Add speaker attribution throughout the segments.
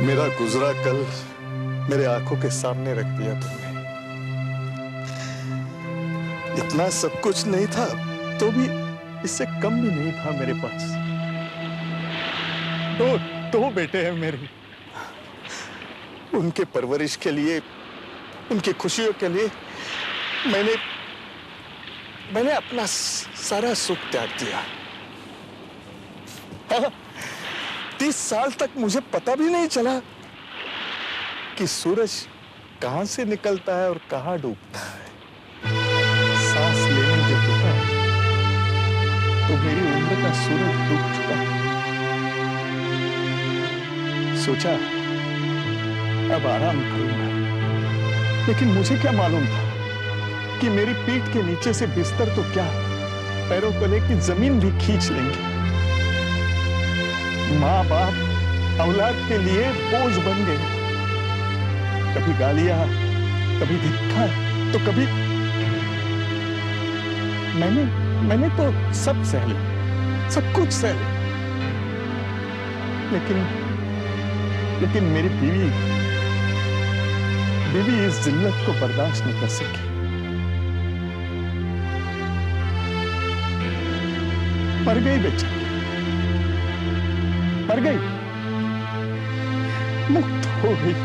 Speaker 1: मेरा गुजरा कल मेरे आंखों के सामने रख दिया तुमने। इतना सब कुछ नहीं था तो भी इससे कम भी नहीं था मेरे पास। दो बेटे हैं मेरे। उनके परवरिश के लिए, उनकी खुशियों के लिए मैंने अपना सारा सुख त्याग दिया। 30 साल तक मुझे पता भी नहीं चला कि सूरज कहां से निकलता है और कहां डूबता है। सांस लेने जब रुका तो मेरी उम्र का सूरज डूब चुका। सोचा अब आराम करूंगा, लेकिन मुझे क्या मालूम था कि मेरी पीठ के नीचे से बिस्तर तो क्या, पैरों तले की जमीन भी खींच लेंगे। माँ बाप औलाद के लिए बोझ बन गए। कभी गालियां, कभी धिक्कार, तो कभी मैंने तो सब सह लिया, सब कुछ सह लिया। लेकिन मेरी बीवी इस जिल्लत को बर्दाश्त नहीं कर सकी। मर गई बेचारी, मर गई, मुक्त हो गई।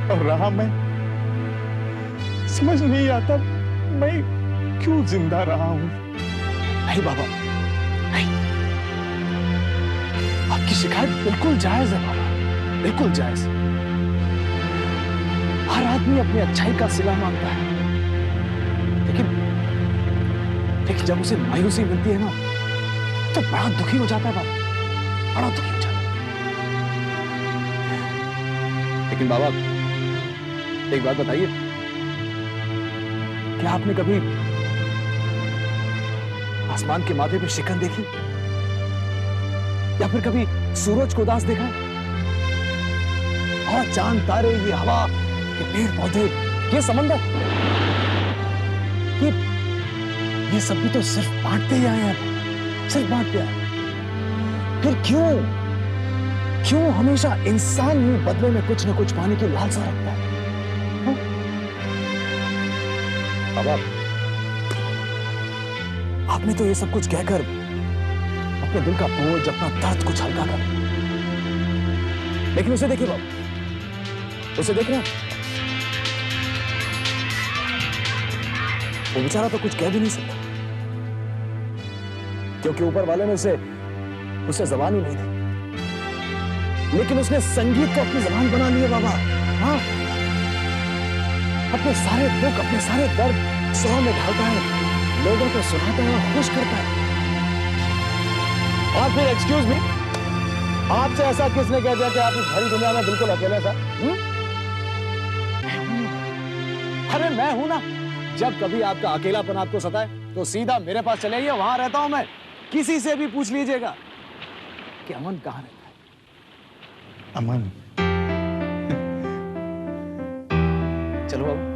Speaker 1: और रहा मैं, समझ नहीं आता मैं क्यों जिंदा रहा हूं।
Speaker 2: नहीं बाबा, नहीं, आपकी शिकायत बिल्कुल जायज है बाबा, बिल्कुल जायज। हर आदमी अपनी अच्छाई का सिला मांगता है, लेकिन जब उसे मायूसी मिलती है ना, तो बड़ा दुखी हो जाता है बाबा, बड़ा दुखी हो जाता है। लेकिन बाबा एक बात बताइए, क्या आपने कभी आसमान के माथे पे शिकन देखी, या फिर कभी सूरज को उदास देखा? और चांद, तारे, ये हवा, ये पेड़ पौधे, ये समंदर, ये सब भी तो सिर्फ बांटते ही आए हैं, सिर्फ बांटते आए। फिर क्यों हमेशा इंसान ही बदले में कुछ न कुछ पाने की लालसा रखता है? बाबा, आपने तो ये सब कुछ कहकर अपने दिल का बोझ, अपना दर्द कुछ हल्का कर, लेकिन उसे देखिए बाबा, उसे देख रहे हैं, वो बेचारा तो कुछ कह भी नहीं सकता, क्योंकि ऊपर वाले ने उसे जबान ही नहीं दी। लेकिन उसने संगीत को अपनी जबान बना लिया बाबा। हाँ, अपने सारे दुख, अपने सारे दर्द सुरों में ढालता है, लोगों को सुनाता है और खुश करता है। और फिर एक्सक्यूज मी, आपसे ऐसा किसने कह दिया कि आप इस भरी दुनिया में बिल्कुल अकेले सर? अरे मैं हूं ना। जब कभी आपका अकेलापन आपको सताए तो सीधा मेरे पास चले आइए, वहां रहता हूं मैं। किसी से भी पूछ लीजिएगा कि अमन कहां रहता है।
Speaker 1: अमन,
Speaker 2: चलो बाबू।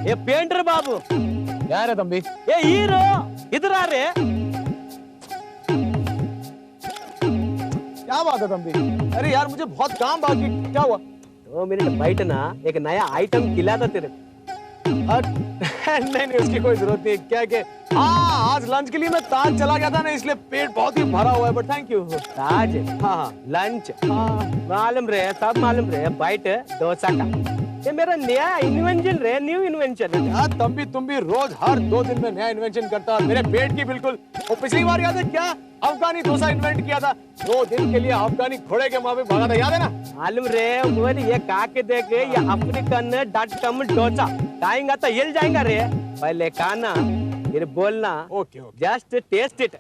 Speaker 3: ये पेंटर बाबू
Speaker 2: क्या रे तंबी?
Speaker 3: ये हीरो इधर आ रहे।
Speaker 2: क्या बात है तंबी? अरे यार मुझे बहुत काम बाकी, क्या हुआ?
Speaker 3: 2 मिनट बैठ ना, एक नया आइटम खिला था तेरे।
Speaker 2: नहीं उसकी कोई जरूरत नहीं। क्या के हाँ, आज लंच के लिए मैं ताज चला गया था ना, इसलिए पेट बहुत ही भरा हुआ है, बट थैंक यू।
Speaker 3: ताज? हाँ, लंच? हाँ, मालूम रहे, सब मालूम रहे। बैठ, डोसा का ये मेरा नया इन्वेंशन रहे, न्यू इन्वेंशन है।
Speaker 2: तुम भी रोज हर 2 दिन में नया इन्वेंशन करता है, मेरे पेट की बिल्कुल। वो पिछली बार याद है क्या, अफगानी डोसा इन्वेंट किया था, 2 दिन के लिए अफगानी घोड़े के माँ पे भागा था, याद है ना?
Speaker 3: मालूम रहे मुझे, ये काके देख, ये अफ्रीकन डोसा खाएंगा तो हिल जाएगा रे। पहले खाना फिर बोलना।
Speaker 2: Okay,
Speaker 3: just taste it.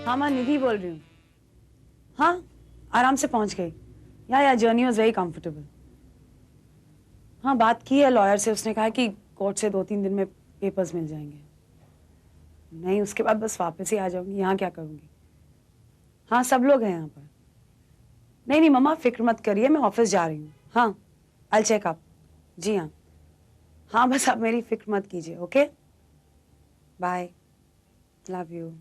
Speaker 4: हाँ मैं निधि बोल रही हूँ। हाँ आराम से पहुंच गई। या जर्नी वॉज वेरी कंफर्टेबल। हाँ बात की है लॉयर से, उसने कहा कि कोर्ट से 2-3 दिन में पेपर्स मिल जाएंगे। नहीं उसके बाद बस वापस ही आ जाऊंगी। यहाँ क्या करूंगी? हाँ सब लोग हैं यहाँ पर। नहीं मम्मा फिक्र मत करिए, मैं ऑफिस जा रही हूँ। हाँ आई चेक अप। जी हाँ हाँ बस आप मेरी फिक्र मत कीजिए। Okay bye, love you.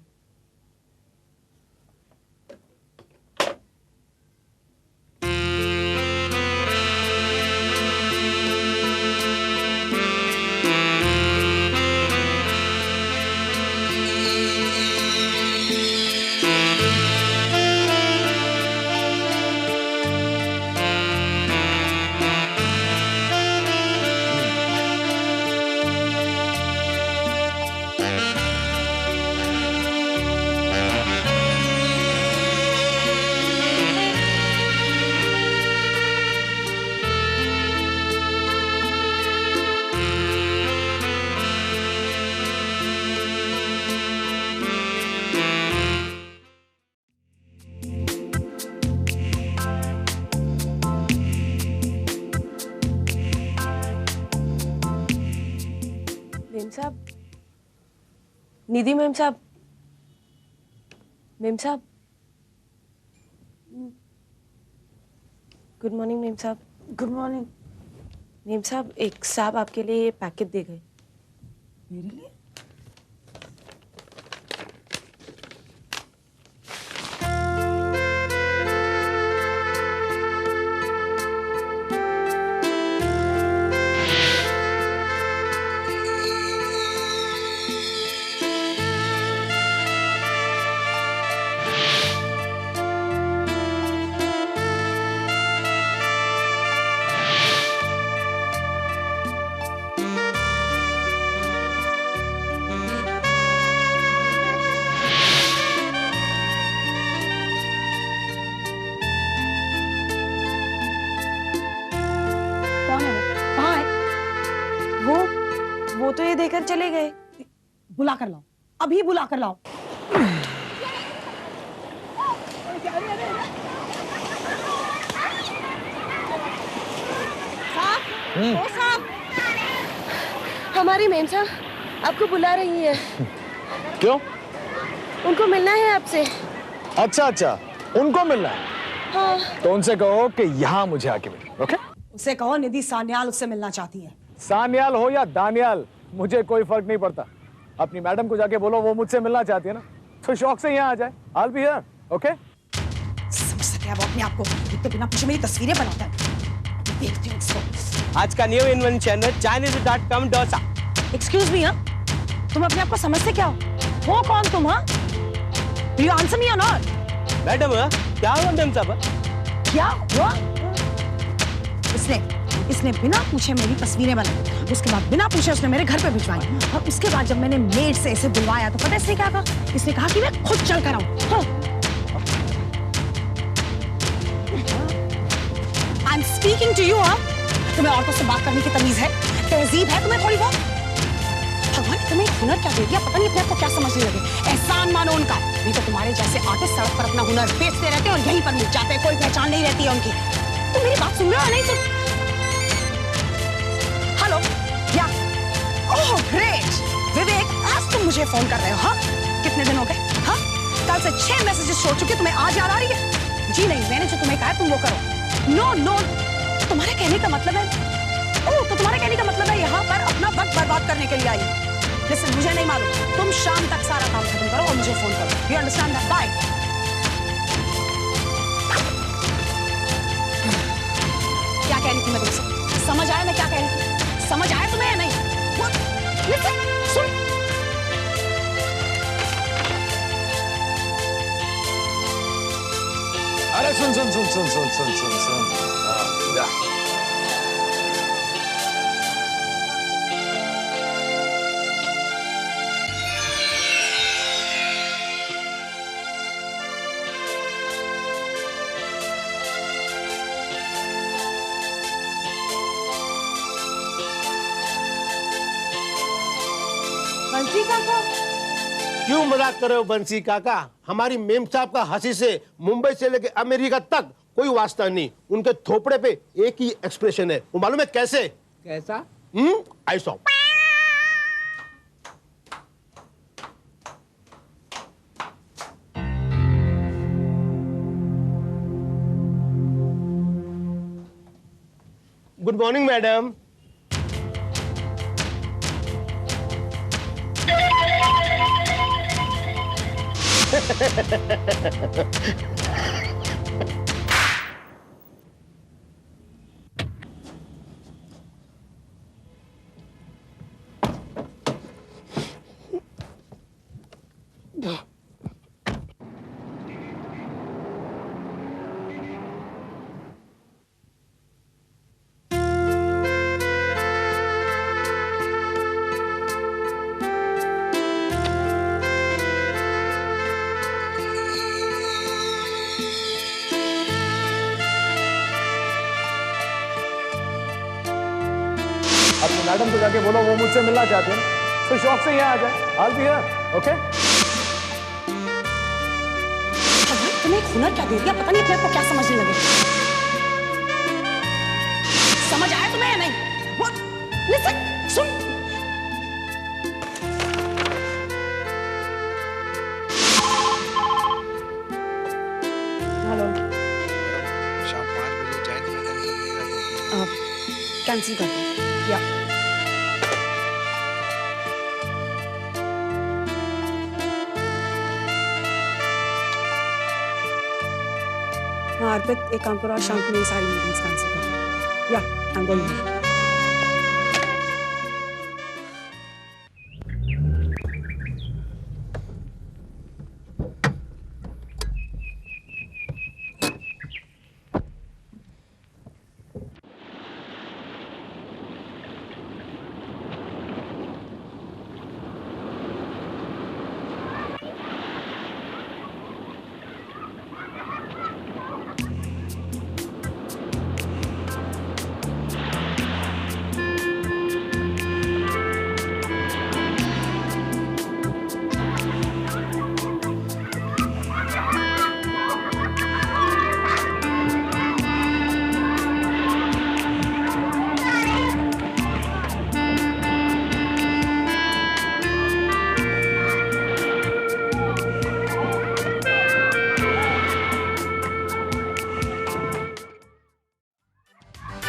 Speaker 5: Ma'am साहब, निधि मेम साहब, मेम साहब, गुड मॉर्निंग मेम साहब।
Speaker 4: Good morning.
Speaker 5: मेम साहब एक साहब आपके लिए पैकेट दे गए।
Speaker 4: मेरे लिए?
Speaker 5: वो तो ये देकर चले गए।
Speaker 4: बुला कर लाओ, अभी बुला कर लाओ।
Speaker 5: ओ साहब, हमारी मेम साहब आपको बुला रही है।
Speaker 2: क्यों?
Speaker 5: उनको मिलना है आपसे।
Speaker 2: अच्छा अच्छा, उनको मिलना है।
Speaker 5: हाँ।
Speaker 2: तो उनसे कहो कि यहाँ मुझे आके मिले। ओके?
Speaker 4: उसे कहो निधि सान्याल उससे मिलना चाहती है।
Speaker 2: सान्याल हो या दानियाल, मुझे कोई फर्क नहीं पड़ता। अपनी मैडम को जाके बोलो वो मुझसे मिलना चाहती है ना, तो शौक से यहाँ आ जाए। I'll be here, okay?
Speaker 4: समझ सके अब अपने आप को, तो बिना पूछे मेरी तस्वीरें बनाता है। देखती हूँ इसको।
Speaker 3: आज का न्यू इन्वेंशन है Chinese.com डोसा।
Speaker 4: एक्सक्यूज मी, हाँ तुम अपने आप को समझते क्या हो कौन तुम? हाँ यू आंसर मी और नॉट?
Speaker 3: मैडम क्या हुआ मैम साहब?
Speaker 4: क्या हुआ? इसने बिना पूछे मेरी तस्वीरें बनाई, उसके बाद बिना पूछे उसने मेरे घर पे भिजवाई, और उसके बाद जब मैंने मेड से इसे बुलवाया तो पता है इसने क्या कहा? इसने कहा कि मैं खुद चल कर आऊं। I am speaking to you. तुम्हें औरतों से बात करने की तमीज है, तहजीब है तुम्हें थोड़ी बहुत? भगवान ने तुम्हें हुनर क्या दे दिया, पता नहीं अपने आप को क्या समझने लगे। एहसान मानो उनका, नहीं तो तुम्हारे जैसे आर्टिस्ट सड़क पर अपना हुनर बेचते रहते हैं और यहीं पर मिल जाते हैं, कोई पहचान नहीं रहती है उनकी। तुम मेरी बात सुन रहे हो नहीं? सुन। हेलो या ओह ग्रेट विवेक, आज तुम मुझे फोन कर रहे हो? हाँ कितने दिन हो गए? हाँ कल से 6 मैसेजेस छोड़ चुके, तुम्हें आज याद आ रही है? जी नहीं, मैंने जो तुम्हें कहा तुम वो करो। नो नो, तुम्हारे कहने का मतलब है, ओह तो तुम्हारे कहने का मतलब है यहाँ पर अपना वक्त बर्बाद करने के लिए आई। लिसन, मुझे नहीं मालूम, तुम शाम तक सारा काम खत्म करो और मुझे फोन करो। You understand that? बाय। क्या कह रही थी मैं तुमसे? समझ आया मैं क्या कह रही थी? समझ आया तुम्हें या नहीं? Listen, सुन।
Speaker 2: अरे सुन सुन सुन सुन सुन सुन सुन सुन जा।
Speaker 4: बंसी काका,
Speaker 6: क्यों मजाक कर रहे हो बंसी काका? हमारी मेम साहब का हंसी से मुंबई से लेके अमेरिका तक कोई वास्ता नहीं। उनके थोपड़े पे एक ही एक्सप्रेशन है, वो मालूम है कैसे?
Speaker 3: कैसा?
Speaker 6: ऐसा। Good morning madam.
Speaker 2: अपनी मैडम को जाके बोलो वो मुझसे मिलना चाहते हैं, तो शौक से यहाँ आ जाए। I'll be here, okay?
Speaker 4: तुम्हें एक हुनर क्या दे दिया, पता नहीं अपने आप को क्या समझने लगे। समझ आया तुम्हें या नहीं? What? Listen, soon. हेलो।
Speaker 7: शाम 5 बजे जाए तो मैं
Speaker 4: कैंसिल कर दो। या हाँ अर्पित, एक काम करो, आज शाम को मेरी सारी मीटिंग्स कैंसिल कर दो। या आई एम गोइंग।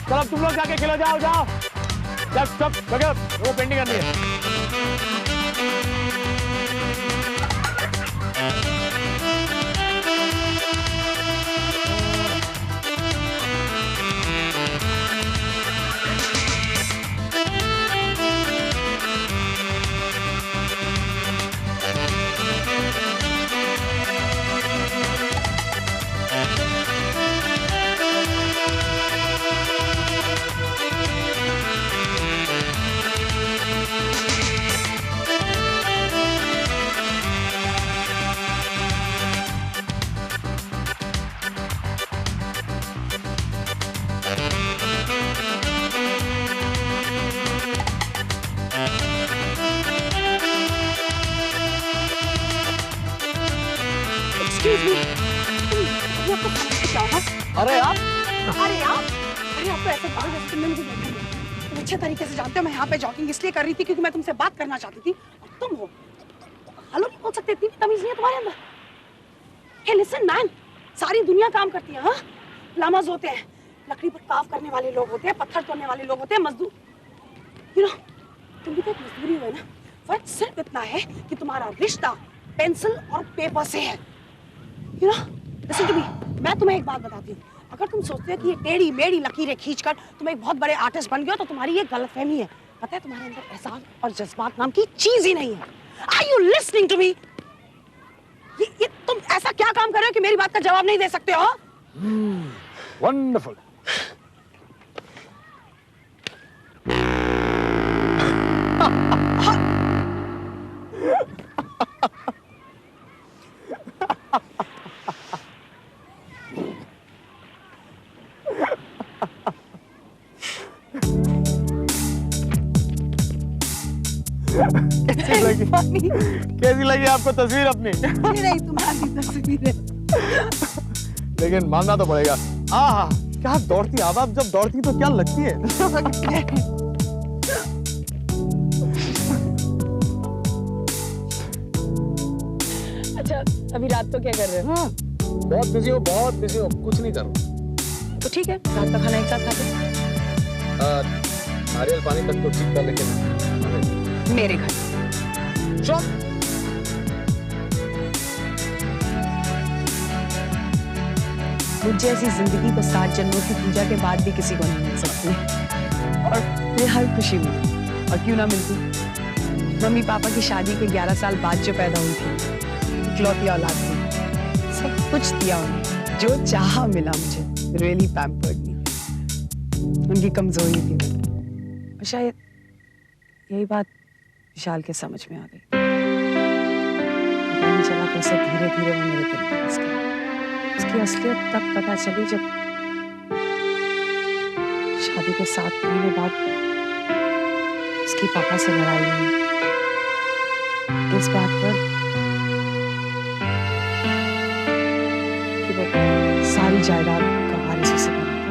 Speaker 2: चलो तुम लोग जाके खेलो, जाओ जाओ। सब वो पेंटिंग करनी है। अरे आप
Speaker 8: ऐसे करो जैसे तुमने मुझे देखा नहीं। तुम अच्छे तरीके से जानते हो मैं यहाँ पे जॉगिंग इसलिए कर रही थी क्योंकि मैं तुमसे बात करना चाहती थी और तुम हो हेलो नहीं बोल सकते, इतनी भी तमीज नहीं है तुम्हारे अंदर। हे लिसन मैन, सारी दुनिया काम करती है। हाँ, लामाज होते हैं, लकड़ी पर काम करने वाले लोग होते हैं, पत्थर तोड़ने वाले लोग होते हैं, मजदूर। यू नो तुम भी तो एक मजदूरी हुए ना। फर्क सिर्फ इतना है कि तुम्हारा रिश्ता पेंसिल और पेपर से है। You know listen to me, मैं तुम्हें एक बात बताती हूँ। अगर तुम सोचते हो कि ये टेढ़ी मेढ़ी लकीरें खींचकर तुम एक बहुत बड़े आर्टिस्ट बन गए हो तो तुम्हारी ये गलतफहमी है। पता है तुम्हारे अंदर एहसास और जज्बात नाम की चीज ही नहीं है। Are you listening to me? ये तुम ऐसा क्या काम कर रहे हो कि मेरी बात का जवाब नहीं दे सकते हो?
Speaker 2: वंडरफुल। कैसी लगी आपको तस्वीर अपनी?
Speaker 8: नहीं, तुम्हारी तस्वीर है।
Speaker 2: लेकिन मानना तो पड़ेगा, आहा क्या दौड़ती आप जब दौड़ती तो क्या लगती है।
Speaker 4: अच्छा, अभी रात को क्या कर रहे हो?
Speaker 2: बहुत बिजी हो, कुछ नहीं कर रहा।
Speaker 4: तो ठीक है, रात का खाना एक साथ खाते हैं।
Speaker 2: नारियल पानी तक तो ठीक था, लेकिन
Speaker 4: मेरे घर। मुझे ऐसी जिंदगी को 7 जन्मों की पूजा के बाद भी किसी को नहीं मिल सकती, और ये हर खुशी मिली। और क्यों ना मिलती, मम्मी पापा की शादी के 11 साल बाद जो पैदा हुई थी, इकलौती औलाद थी, सब कुछ दिया उन्हें, जो चाहा मिला मुझे। रियली पैम्पर्ड मी। उनकी कमजोरी थी, और शायद यही बात विशाल के समझ में आ गई। पता नहीं चला कैसे धीरे धीरे वो मेरे दिल में बस गया। उसकी असलियत तब पता चली जब शादी के 7 महीने बाद उसकी पापा से लड़ाई हुई, इस बात पर कि वो सारी जायदाद का वारिस उसे बना था।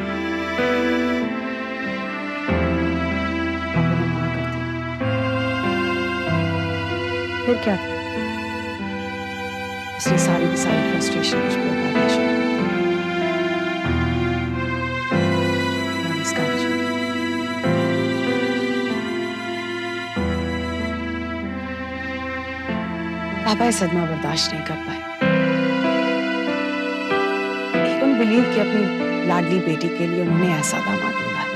Speaker 4: पापा ने मना कर दिया। फिर क्या था, उसने सारी की सारी फ्रस्ट्रेशन मुझ पर उतारना शुरू कर दिया। पापा ये सदमा बर्दाश्त नहीं कर पाए। ही कुडंट बिलीव कि अपनी लाडली बेटी के लिए उन्होंने ऐसा दामाद ढूंढा है।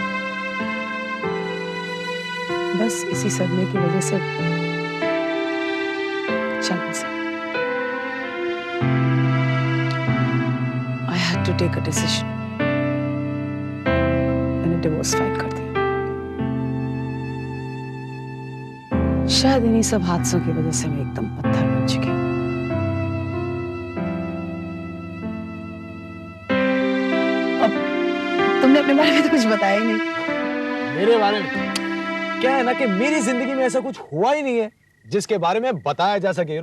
Speaker 4: बस इसी सदमे की वजह से चल बसे। I had to take a decision. मैंने डिवोर्स फाइल कर दिया। शायद इन्हीं सब हादसों की वजह से मैं एकदम पत्थर बन चुकी हूँ। अब तुमने अपने बारे में तो कुछ बताया ही नहीं।
Speaker 2: मेरे बारे में क्या है ना कि मेरी जिंदगी में ऐसा कुछ हुआ ही नहीं है जिसके बारे में बताया जा सके।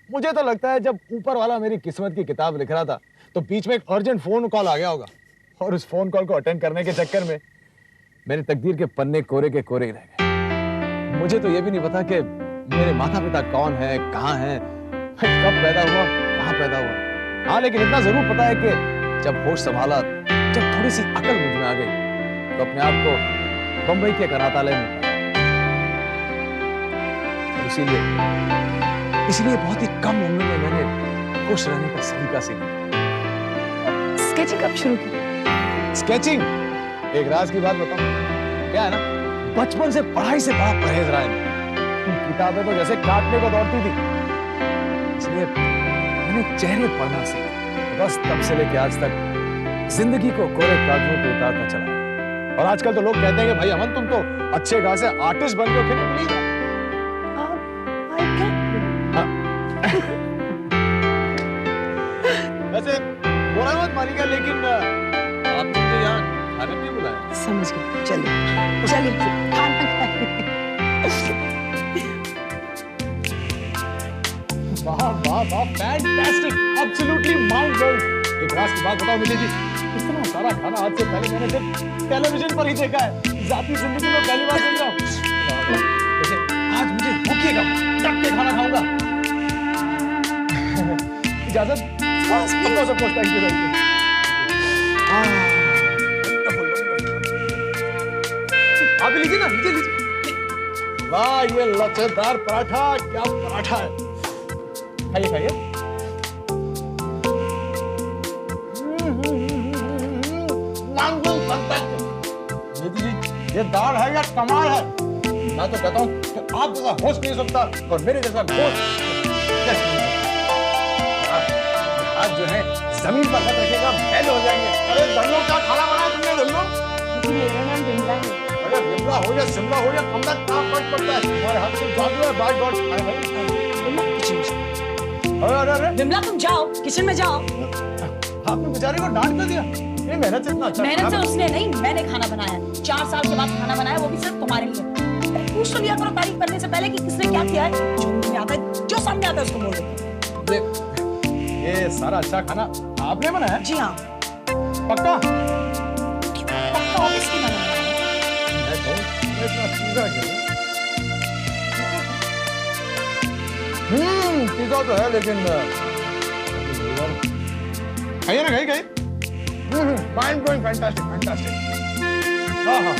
Speaker 2: मुझे तो लगता है जब ऊपर वाला मेरी किस्मत की किताब लिख रहा था तो बीच में एक अर्जेंट फोन कॉल आ गया होगा, और उस फोन कॉल को अटेंड करने के चक्कर में मेरे तकदीर के पन्ने कोरे के कोरे ही रह गए। मुझे तो ये भी नहीं पता कि मेरे माता पिता कौन है, कहाँ है, कब पैदा हुआ, कहाँ पैदा हुआ। हाँ, लेकिन इतना जरूर पता है कि जब होश संभाला, जब थोड़ी सी अकल मुझ में आ गई, तो अपने आप को बंबई के अनाथालय में इसीलिए बहुत ही कम उम्र में मैंने खुश रहने का सलीका सीखा।
Speaker 4: स्केचिंग कब शुरू की?
Speaker 2: स्केचिंग एक राज की बात बताऊं, क्या है ना, बचपन से पढ़ाई से बड़ा परहेज रहा है। किताबें तो जैसे काटने को दौड़ती थी, इसलिए मैंने चेहरे पढ़ना सीखा। बस तब से लेके आज तक जिंदगी को कोरे कागजों पे उतारता चला। और आजकल तो लोग कहते हैं कि भाई अमन, तुम तो अच्छे खासे आर्टिस्ट बन गए हो। प्लीज वैसे बुरा मत मानिएगा, लेकिन आप मुझे यहाँ खाने नहीं बुलाया।
Speaker 4: समझ गए, चलिए चलिए खाना खाइए।
Speaker 2: वाह वाह वाह, फैंटास्टिक, एब्सोल्युटली माइंड ब्लोइंग। एक राज की बात बताओ निधि जी, इतना सारा खाना आज से पहले मैंने सिर्फ टेलीविजन पर ही देखा है, जाती जिंदगी में पहली बार देख रहा हूँ। वैसे आज मुझे भूखिएगा, डट के खाना खाऊंगा। इजाजत? Of course, thank you, thank you. आप भी लीजिए ना, लीजिए। वाह, ये लच्छेदार पराठा, क्या पराठा है। खाइए खाइए। निधि जी, ये दाल है या कमाल है। मैं तो कहता हूँ कि आप जैसा होस्ट नहीं सकता और मेरे जैसा घोस्ट आज जो है जमीन पर हाथ रखेगा, मैं हो या शिमला हो या कमला, क्या फर्क पड़ता है? तुम्हारे हाथ में जादू है, बाट बाट। अरे भाई, अरे अरे
Speaker 4: विमला तुम जाओ, किचन में जाओ।
Speaker 2: आपने बेचारे को डांट कर दिया। ये मेहनत से इतना अच्छा
Speaker 4: मेहनत से
Speaker 2: खाना-
Speaker 4: उसने नहीं, मैंने खाना बनाया। 4 साल के बाद खाना बनाया, वो भी सिर्फ तुम्हारे लिए। अरे पूछ तो लिया करो तारीफ करने से पहले कि किसने क्या किया है। जो मुंह में आता है, जो सामने आता है उसको बोल दो।
Speaker 2: देख, ये सारा अच्छा खाना आपने बनाया है?
Speaker 4: जी हाँ,
Speaker 2: पक्का?
Speaker 4: पक्का ऑब्वियसली मैंने बनाया।
Speaker 2: मैं कहूँ, मैं इतना सीधा क्यों? पिज़्ज़ा तो है लेकिन खाइए ना, खाइए। Fine going, fantastic fantastic. हाँ हाँ।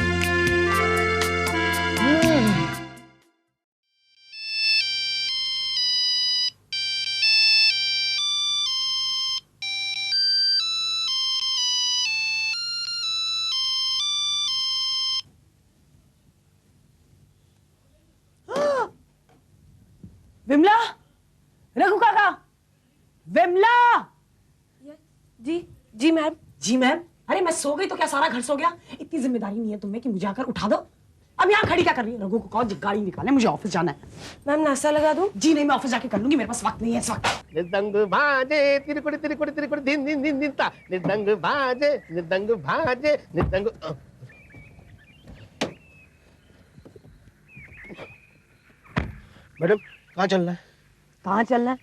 Speaker 4: विमला, रघु काका, विमला।
Speaker 5: जी जी मैम।
Speaker 4: जी मैम। अरे मैं सो गई तो क्या सारा घर सो गया? इतनी जिम्मेदारी नहीं है तुम्हें कि मुझे आकर उठा दो। अब यहाँ खड़ी क्या कर रही है? रघु को कहो गाड़ी निकाले, मुझे ऑफिस जाना है।
Speaker 5: मैम नाश्ता लगा दूं?
Speaker 4: जी नहीं, मैं ऑफिस जाके कर लूंगी, मेरे पास वक्त नहीं है इस वक्त।
Speaker 6: निदंग भाजे तिरकुड़ी तिरकुड़ी तिरकुड़ी दिन दिन दिन दिन ता निदंग भाजे निदंग मैडम कहाँ चलना है?
Speaker 4: कहाँ चलना है?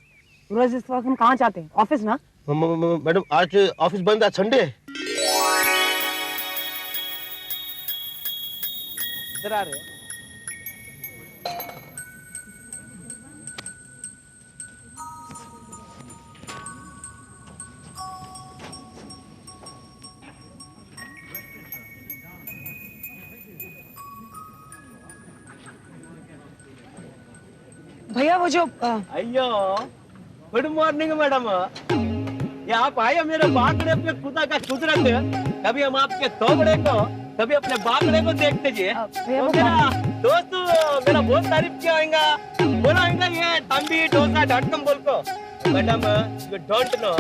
Speaker 4: रोज इस वक्त हम कहाँ जाते हैं? ऑफिस ना।
Speaker 6: मैडम आज ऑफिस बंद है, संडे है।
Speaker 3: इधर आ रहे हो?
Speaker 4: भैया वो जो
Speaker 3: अयो, गुड मॉर्निंग मैडम। ये आप आए मेरे बाकड़े पे खुदा का कुदरत। कभी हम आपके तोबड़े को, कभी अपने बाकड़े को देखते जी।
Speaker 4: भैया
Speaker 3: तो
Speaker 4: वो
Speaker 3: मेरा दोस्त मेरा बहुत तारीफ किया होगा, बोला होगा ये तंबी डोसा .com बोल को। मैडम यू डोंट नो,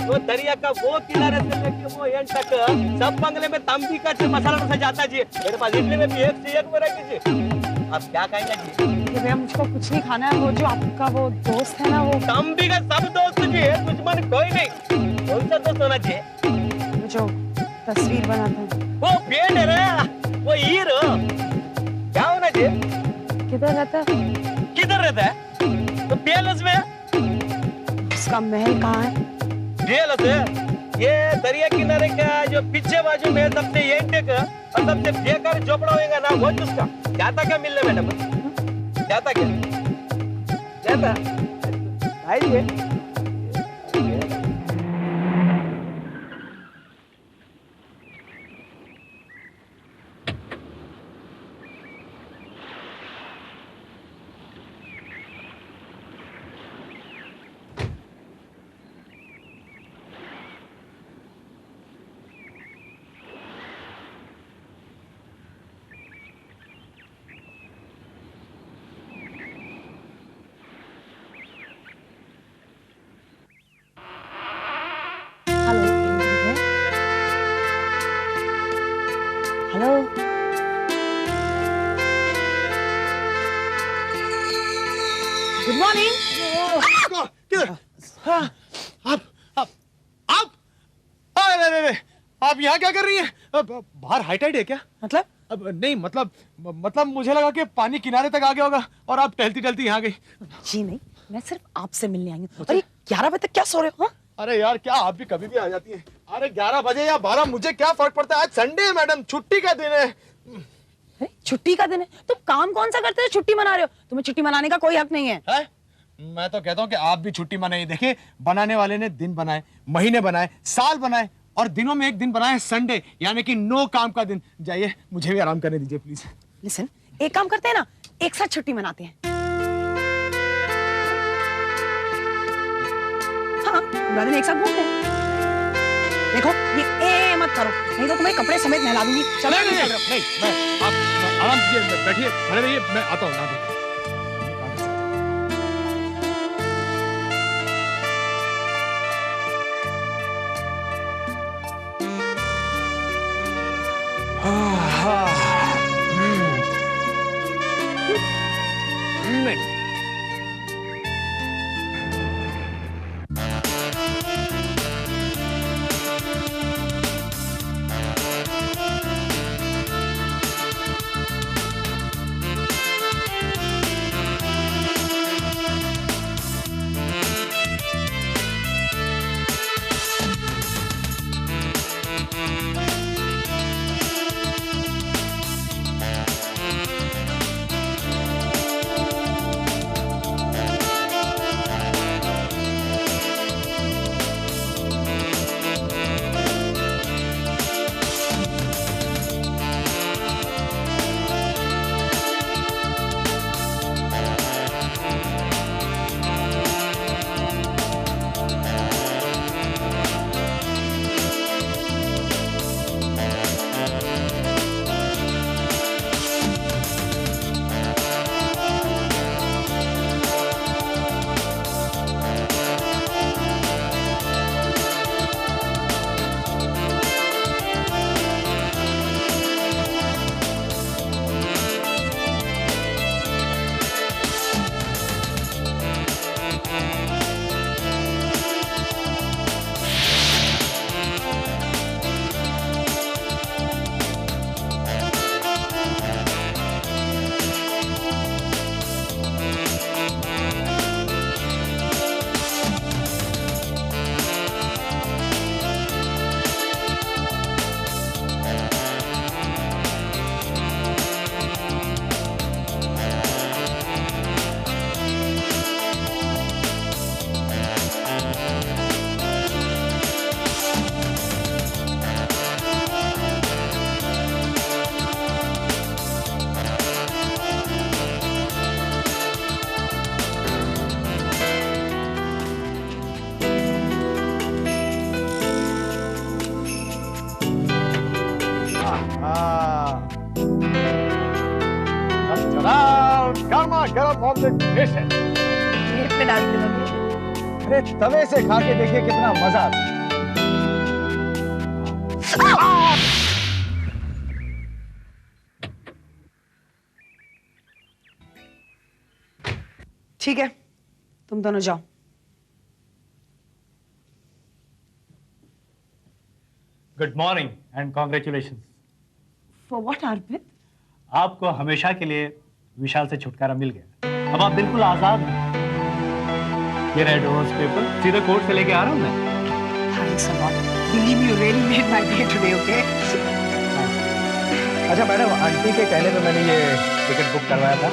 Speaker 3: वो दरिया का वो किनारे से लेके वो एंड तक सब बंगले में तंबी का मसाला डोसा जाता जी। मेरे पास इडली में भी एक से एक वैरायटी जी। आप क्या खाएंगे जी?
Speaker 4: भैया मुझको कुछ नहीं खाना है। वो जो आपका वो दोस्त है ना, वो
Speaker 3: तंबी का सब दोस्त जी है, दुश्मन कोई नहीं। कौन सा दोस्त होना चाहिए?
Speaker 4: वो जो तस्वीर बनाता है,
Speaker 3: वो पेड़ है रे, वो हीरो। क्या होना चाहिए?
Speaker 4: किधर रहता है?
Speaker 3: किधर रहता है? तो पैलेस में।
Speaker 4: उसका महल कहाँ है?
Speaker 3: पैलेस है ये दरिया किनारे का जो पीछे बाजू में सबसे एंड का और सबसे बेकार झोपड़ा होएगा ना, वो उसका जाता क्या मिलने मैडम? जाता क्या? जाता आइए।
Speaker 4: Hello, good morning.
Speaker 2: किधर? हाँ, आप अरे, आप यहाँ क्या कर रही हैं? बाहर हाई टाइड है क्या?
Speaker 4: मतलब
Speaker 2: अब नहीं, मतलब मुझे लगा कि पानी किनारे तक आ गया होगा और आप टहलती टहलती यहाँ गई।
Speaker 4: जी नहीं, मैं सिर्फ आपसे मिलने आई हूँ। और ये 11 बजे तक क्या सो रहे हो? हाँ?
Speaker 2: अरे यार, क्या आप भी कभी भी आ जाती हैं? अरे 11 बजे या 12, मुझे क्या फर्क पड़ता है? आज संडे है मैडम, छुट्टी का दिन है।
Speaker 4: अरे, छुट्टी का दिन है, तुम काम कौन सा करते हो? छुट्टी मना रहे हो? तुम्हें छुट्टी मनाने का कोई हक नहीं है।
Speaker 2: है? मैं तो कहता हूँ कि आप भी छुट्टी मनाइए। देखिए, बनाने वाले ने दिन बनाए, महीने बनाए, साल बनाए और दिनों में एक दिन बनाए संडे, यानी कि नो काम का दिन। जाइए, मुझे भी आराम करने दीजिए प्लीज।
Speaker 4: लिसन, एक काम करते हैं ना, एक साथ छुट्टी मनाते हैं। हाँ, पूरा दिन एक साथ घूमते हैं। देखो, ये मत करो, नहीं तो तुम्हें कपड़े समेत नहला दूंगी। चलो
Speaker 2: नहीं, मैं आप आराम कीजिए, बैठिए, खड़े रहिए, मैं आता हूँ ना। गरम ऑमलेट डिश है।
Speaker 8: प्लेट में डाल के दो।
Speaker 2: अरे तवे से खा के देखिए कितना मजा आता है।
Speaker 4: ठीक है, तुम दोनों जाओ।
Speaker 9: Good morning and congratulation.
Speaker 4: For what Arpit?
Speaker 9: आपको हमेशा के लिए विशाल से छुटकारा मिल गया। अब आप बिल्कुल आजाद हैं। ये रेड रोज पेपर सीधे कोर्ट से लेके आ रहा हूँ मैं।
Speaker 4: Thanks a lot. Believe me, you really made my day today, okay?
Speaker 2: अच्छा मैडम, आंटी के कहने पे मैंने ये टिकट बुक करवाया था।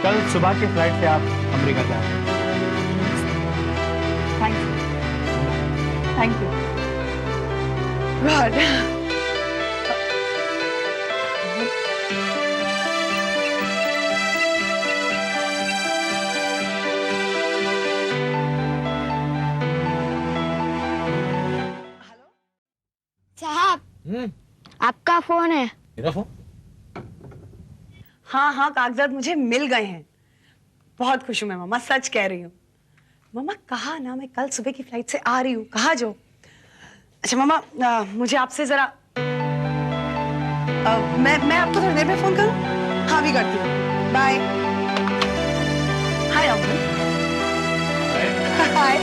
Speaker 9: कल सुबह की फ्लाइट से आप अमेरिका जा रहे हैं।
Speaker 4: Thank you. Thank you. God.
Speaker 5: साहब, आपका फोन है।
Speaker 2: मेरा फोन?
Speaker 4: हाँ हाँ, कागजात मुझे मिल गए हैं। बहुत खुश हूँ मैं मामा, सच कह रही हूँ। मामा कहा ना, मैं कल सुबह की फ्लाइट से आ रही हूँ, कहा जो। अच्छा मामा, मुझे आपसे जरा मैं आपको थोड़ी देर में फोन करूँ? हाँ भी करती हूँ। बाय। हाय अमन। हाय।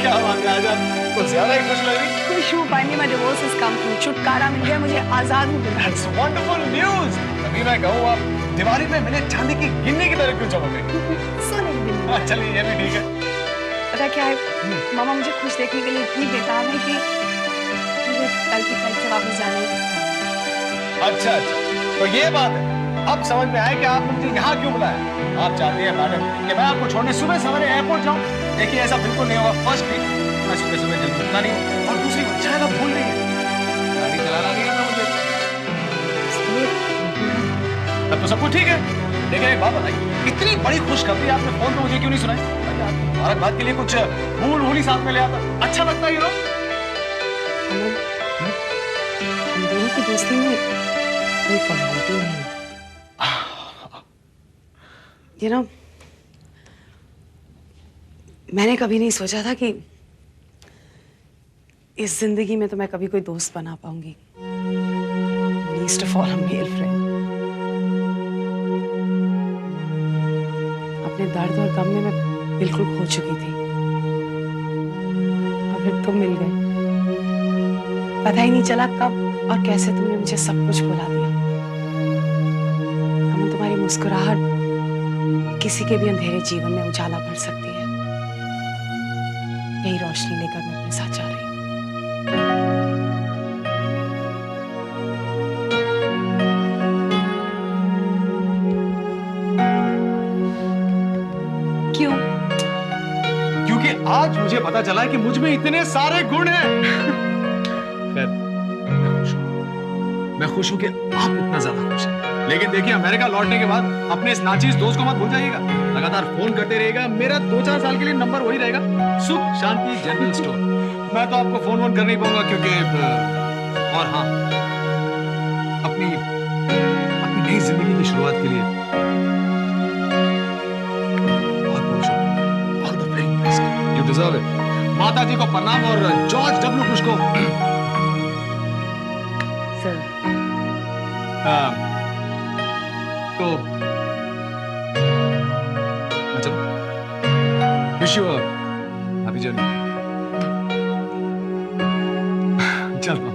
Speaker 2: क्या बात है, आज आप कुछ ज्यादा ही खुश लग रही।
Speaker 4: खुश हूँ, finally my divorce is come through. छुटकारा मिल गया मुझे, आजाद हूँ।
Speaker 2: That's wonderful news। अभी मैं कहूँ आप दिवाली में मैंने चांदी की गिन्नी की तरह क्यों चमक रही?
Speaker 4: सोने की दिन।
Speaker 2: हाँ, चलिए ये भी ठीक है।
Speaker 4: पता क्या है, मामा मुझे खुश देखने के लिए इतनी बेताब है कि मुझे कल की फ्लाइट से वापस जाना है।
Speaker 2: अच्छा अच्छा, तो ये बात है। अब समझ में आया कि आपने मुझे यहाँ क्यों बुलाया। आप चाहते हैं मैडम कि मैं आपको छोड़ने सुबह सवेरे एयरपोर्ट जाऊँ? देखिए ऐसा बिल्कुल नहीं होगा। फर्स्ट थिंग, मैं सुबह सुबह जल्दी उठता नहीं हूँ, और दूसरी बात शायद आप भूल रही हैं, गाड़ी चलाना नहीं आता मुझे। तब तो सब कुछ ठीक है। लेकिन एक बात बताइए, इतनी बड़ी खुशखबरी आपने फोन पे मुझे क्यों नहीं सुनाई? मुबारकबाद के लिए कुछ फूल वूल ही साथ में ले आता, अच्छा लगता है ये लोग।
Speaker 4: हम दोनों की दोस्ती में कोई फॉर्मेलिटी नहीं है। You know, मैंने कभी नहीं सोचा था कि इस जिंदगी में तो मैं कभी कोई दोस्त बना पाऊंगी। Least of all a male friend। अपने दर्द और गम में मैं बिल्कुल खो चुकी थी, और फिर तुम मिल गए। पता ही नहीं चला कब और कैसे तुमने मुझे सब कुछ भुला दिया। अमन, तुम्हारी मुस्कुराहट किसी के भी अंधेरे जीवन में उजाला भर सकती है। यही रोशनी लेकर मैं अपने साथ जा रही हूँ। क्यों?
Speaker 2: क्योंकि आज मुझे पता चला है कि मुझ में इतने सारे गुण हैं। खैर, मैं खुश हूं कि आप इतना ज्यादा खुश हैं। लेकिन देखिए, अमेरिका लौटने के बाद अपने इस नाचीज दोस्त को मत भूल जाइएगा। लगातार फोन करते रहेगा। मेरा 2-4 साल के लिए नंबर वही रहेगा, सुख शांति जनरल स्टोर। मैं तो आपको फोन वोन कर नहीं पाऊंगा क्योंकि और हाँ, अपनी नई जिंदगी की शुरुआत के लिए बहुत बहुत शुक्रिया। All the very best, you deserve it. माता जी को प्रणाम और जॉर्ज डब्ल्यू बुश को
Speaker 4: सर,
Speaker 2: तो चलो, विश यू हैप्पी जर्नी। चलो।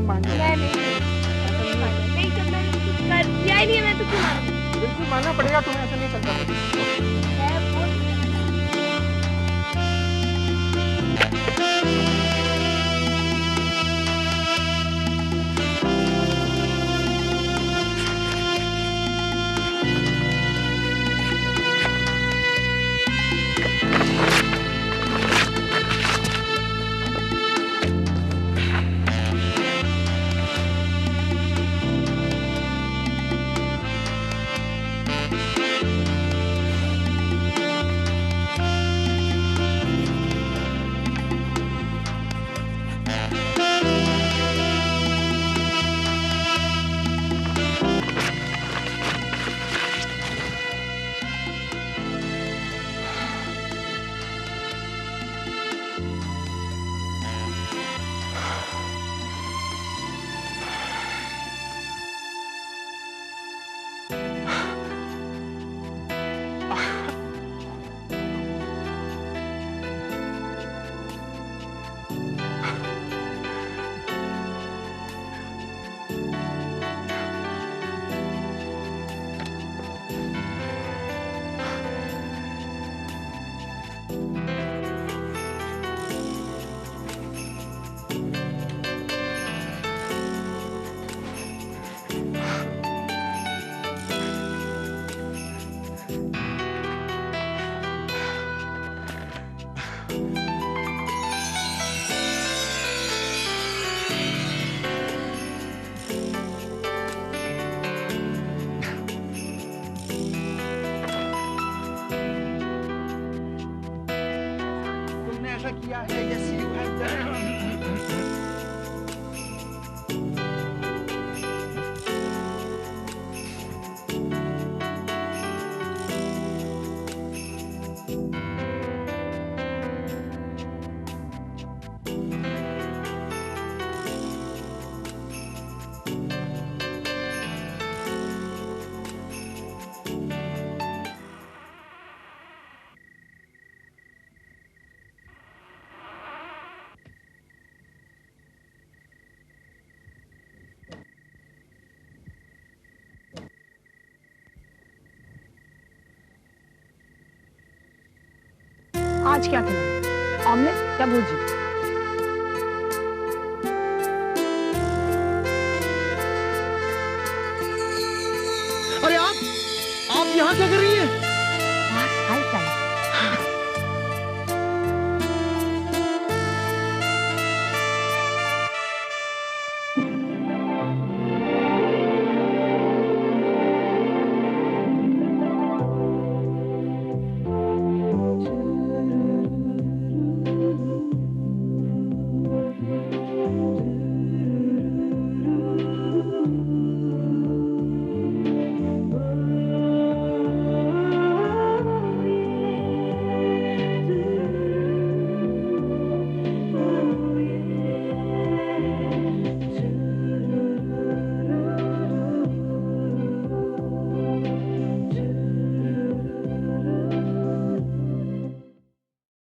Speaker 8: मान जाओ।
Speaker 5: मैं नहीं करना है, कुछ कर दिया ही नहीं है, मैं तो क्यों मारूं?
Speaker 8: बिल्कुल मानना पड़ेगा तुम्हें, ऐसा नहीं चलता मुझे।
Speaker 5: मैं बहुत
Speaker 8: तुमने ऐसा किया है, yes you have done. आज क्या खिलाया? ऑमलेट या भुर्जी?